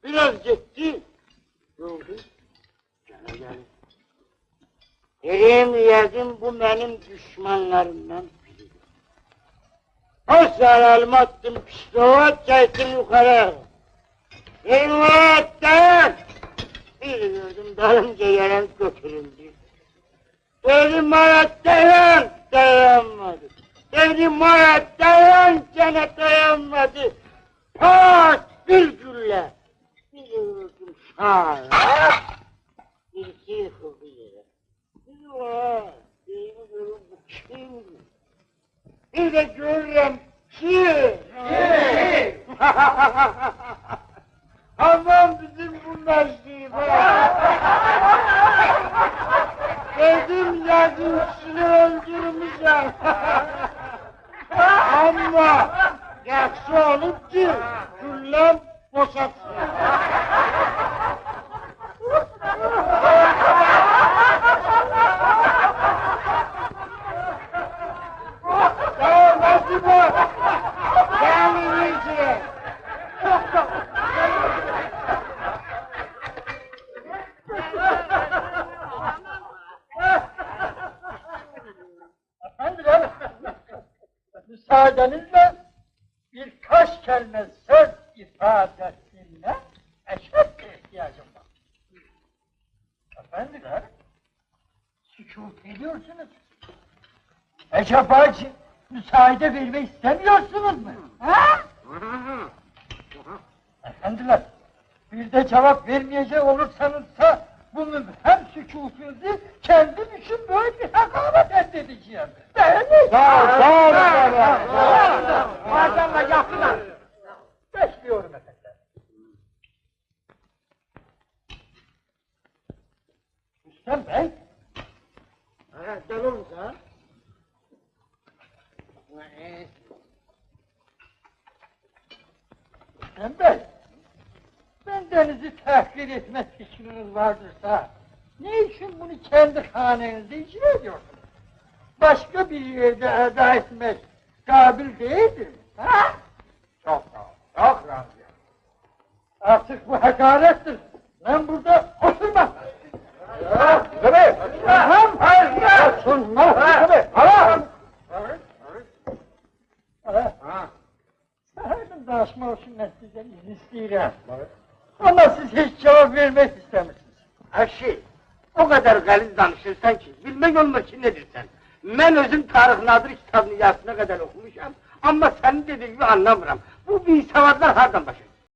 Biraz gitti. Ne oldu? Gene gelir. Yedim bu benim düşmanlarımdan biri. O saralımı attım, pistovat çektim yukarı. Eyvah dayan! Bir gördüm dalımca yeren götürüldü. Dedim bana dayan, dayanmadı. Dedim bana dayan, gene dayanmadı. Pat bir gülle. Bir gördüm sağa, birisi yıkıldı yere. Eyvah! Görüyorum bu kim? Bir de görürüm kim? Aman bizim bu mesleği dedim yazısını öldürmüşler. Ama yakşı olup ki güllem boşatsın. Tamam nasıl bu? Gelin içine. Efendiler, müsaadenizle birkaç kelime söz ifadesine eşrefle ihtiyacım var. Efendiler, sükût ediyorsunuz. Acaba müsaade vermek istemiyorsunuz mu? Ha? Efendiler, bir de cevap vermeyecek olursanızsa bunu hem sükûtunuzu kendim için böyle bir hakaret edeceğim. Değil mi? Sağ ol Mademle yaptılar. Bekliyorum efendim. Rüstem Bey. Gel oğlum sen. Rüstem Bey. Bendenizi tahkir etme fikriniz vardırsa ne için bunu kendi hanenizde icra ediyorsunuz? Başka bir yerde eda etmek kabil değildir. Ha? Çok sağ ol. Çok razıyım. Artık bu hakarettir. Ben burada oturmam. Tabii. Hem oturmam. Tabii. Efendim danışma olsun ben sizden izin isteyeceğim. Ama siz hiç cevap vermek istemirsiniz. Aşı, o kadar galiz danışırsan ki, bilmek olmaz ki nedir sen. Ben özüm Tarık Nadir kitabını yarısına kadar okumuşam, ama senin dediğin gibi anlamıram. Bu bir savadlar hardan başlayacak?